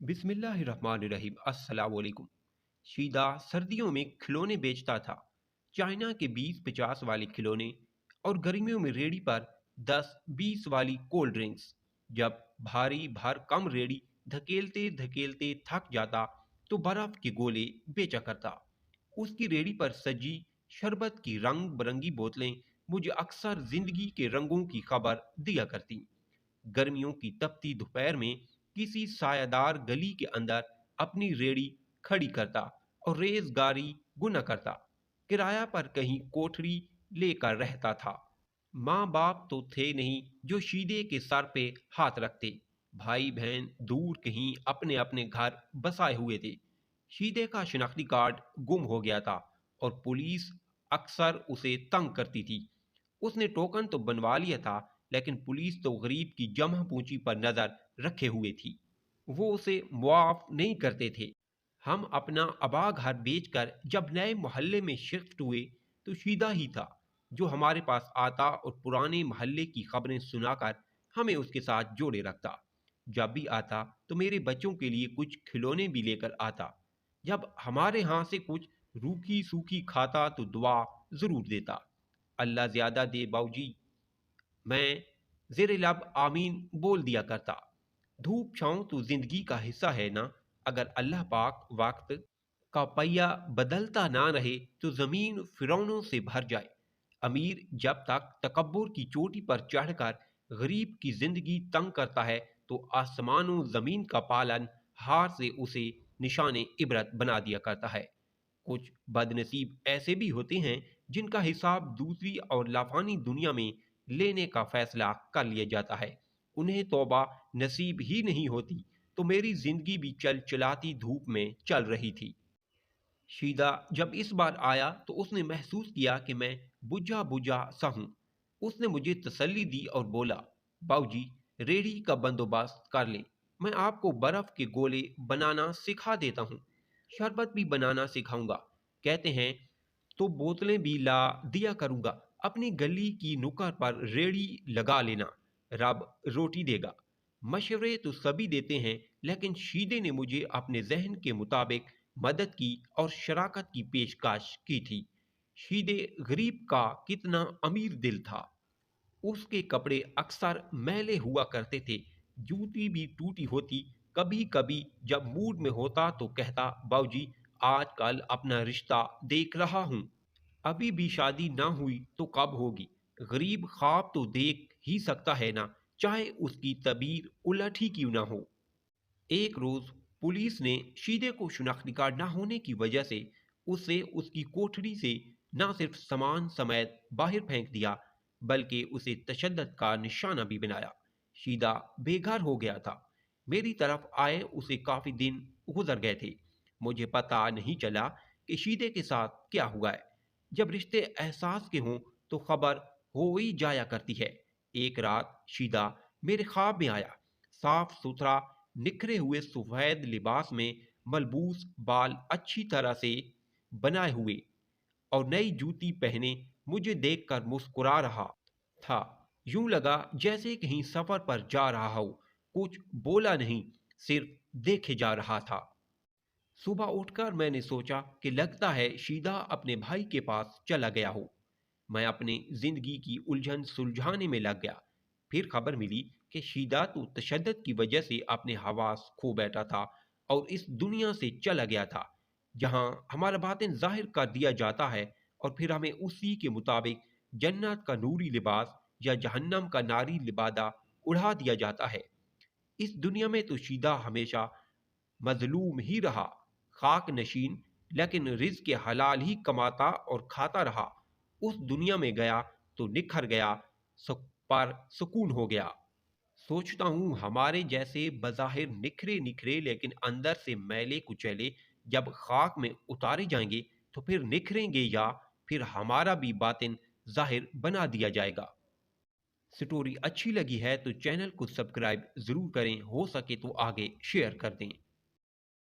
बिस्मिल्लाहिर्रहमानिर्रहीम। अस्सलाम वालेकुम। शीदा सर्दियों में खिलौने बेचता था। चाइना के 20-50 वाले खिलौने और गर्मियों में रेडी पर 10-20 वाली कोल्ड ड्रिंक्स। जब भारी भार कम रेडी धकेलते धकेलते थक जाता तो बर्फ के गोले बेचा करता। उसकी रेडी पर सजी शरबत की रंग बरंगी बोतलें मुझे अक्सर जिंदगी के रंगों की खबर दिया करती। गर्मियों की तपती दोपहर में किसी सायादार गली के अंदर अपनी रेड़ी खड़ी करता और रेजगारी गुना करता। किराया पर कहीं कोठरी लेकर रहता था। माँ बाप तो थे नहीं जो शीदे के सर पे हाथ रखते। भाई बहन दूर कहीं अपने अपने घर बसाए हुए थे। शीदे का शिनाख्ती कार्ड गुम हो गया था और पुलिस अक्सर उसे तंग करती थी। उसने टोकन तो बनवा लिया था, लेकिन पुलिस तो गरीब की जमा पूंजी पर नजर रखे हुए थी। वो उसे मुआफ नहीं करते थे। हम अपना आबा घर बेचकर जब नए मोहल्ले में शिफ्ट हुए तो शीदा ही था जो हमारे पास आता और पुराने मोहल्ले की खबरें सुनाकर हमें उसके साथ जोड़े रखता। जब भी आता तो मेरे बच्चों के लिए कुछ खिलौने भी लेकर आता। जब हमारे यहाँ से कुछ रूखी सूखी खाता तो दुआ जरूर देता, अल्लाह ज्यादा दे बाऊजी। मैं जेर लब आमीन बोल दिया करता। धूप छांव तो जिंदगी का हिस्सा है ना। अगर अल्लाह पाक वक्त का पहिया बदलता ना रहे तो जमीन फिरौनों से भर जाए। अमीर जब तक तकब्बुर की चोटी पर चढ़कर गरीब की जिंदगी तंग करता है तो आसमानों जमीन का पालन हार से उसे निशाने इबरत बना दिया करता है। कुछ बदनसीब ऐसे भी होते हैं जिनका हिसाब दूसरी और लाफानी दुनिया में लेने का फैसला कर लिया जाता है। उन्हें तौबा नसीब ही नहीं होती। तो मेरी जिंदगी भी चल चलाती धूप में चल रही थी। शीदा जब इस बार आया तो उसने महसूस किया कि मैं बुझा बुझा सा हूं। उसने मुझे तसल्ली दी और बोला, बाऊजी रेड़ी का बंदोबस्त कर लें, मैं आपको बर्फ के गोले बनाना सिखा देता हूँ, शरबत भी बनाना सिखाऊंगा। कहते हैं तो बोतलें भी ला दिया करूंगा। अपनी गली की नुक्कड़ पर रेड़ी लगा लेना, रब रोटी देगा। मशवरे तो सभी देते हैं, लेकिन शीदे ने मुझे अपने जहन के मुताबिक मदद की और शराकत की पेशकश की थी। शीदे गरीब का कितना अमीर दिल था। उसके कपड़े अक्सर मैले हुआ करते थे, जूती भी टूटी होती। कभी कभी जब मूड में होता तो कहता, बाऊजी आजकल अपना रिश्ता देख रहा हूं, अभी भी शादी ना हुई तो कब होगी। गरीब ख्वाब तो देख ही सकता है ना, चाहे उसकी तबीर उलट ही क्यों ना हो। एक रोज पुलिस ने शीदे को शिनाख्ती कार्ड न होने की वजह से उसे उसकी कोठरी से न सिर्फ सामान समेत बाहर फेंक दिया, बल्कि उसे तशद्दुद का निशाना भी बनाया। शीदा बेघर हो गया था। मेरी तरफ आए उसे काफी दिन गुजर गए थे। मुझे पता नहीं चला कि शीदे के साथ क्या हुआ है। जब रिश्ते एहसास के हों तो खबर हो ही जाया करती है। एक रात शीदा मेरे ख्वाब में आया, साफ सुथरा निखरे हुए सफेद लिबास में, मलबूस बाल अच्छी तरह से बनाए हुए और नई जूती पहने मुझे देखकर मुस्कुरा रहा था। यूं लगा जैसे कहीं सफर पर जा रहा हो। कुछ बोला नहीं, सिर्फ देखे जा रहा था। सुबह उठकर मैंने सोचा कि लगता है शीदा अपने भाई के पास चला गया हो। मैं अपनी जिंदगी की उलझन सुलझाने में लग गया। फिर खबर मिली कि शीदा तो तशद्दुद की वजह से अपने हवास खो बैठा था और इस दुनिया से चला गया था, जहां हमारा बातिन जाहिर कर दिया जाता है और फिर हमें उसी के मुताबिक जन्नत का नूरी लिबास या जहन्नम का नारी लिबादा उड़ा दिया जाता है। इस दुनिया में तो शीदा हमेशा मजलूम ही रहा, खाक नशीन, लेकिन रिज्क के हलाल ही कमाता और खाता रहा। उस दुनिया में गया तो निखर गया, पर सुकून हो गया। सोचता हूँ हमारे जैसे बज़ाहिर निखरे निखरे लेकिन अंदर से मैले कुचैले जब खाक में उतारे जाएंगे तो फिर निखरेंगे या फिर हमारा भी बातिन जाहिर बना दिया जाएगा। स्टोरी अच्छी लगी है तो चैनल को सब्सक्राइब जरूर करें, हो सके तो आगे शेयर कर दें।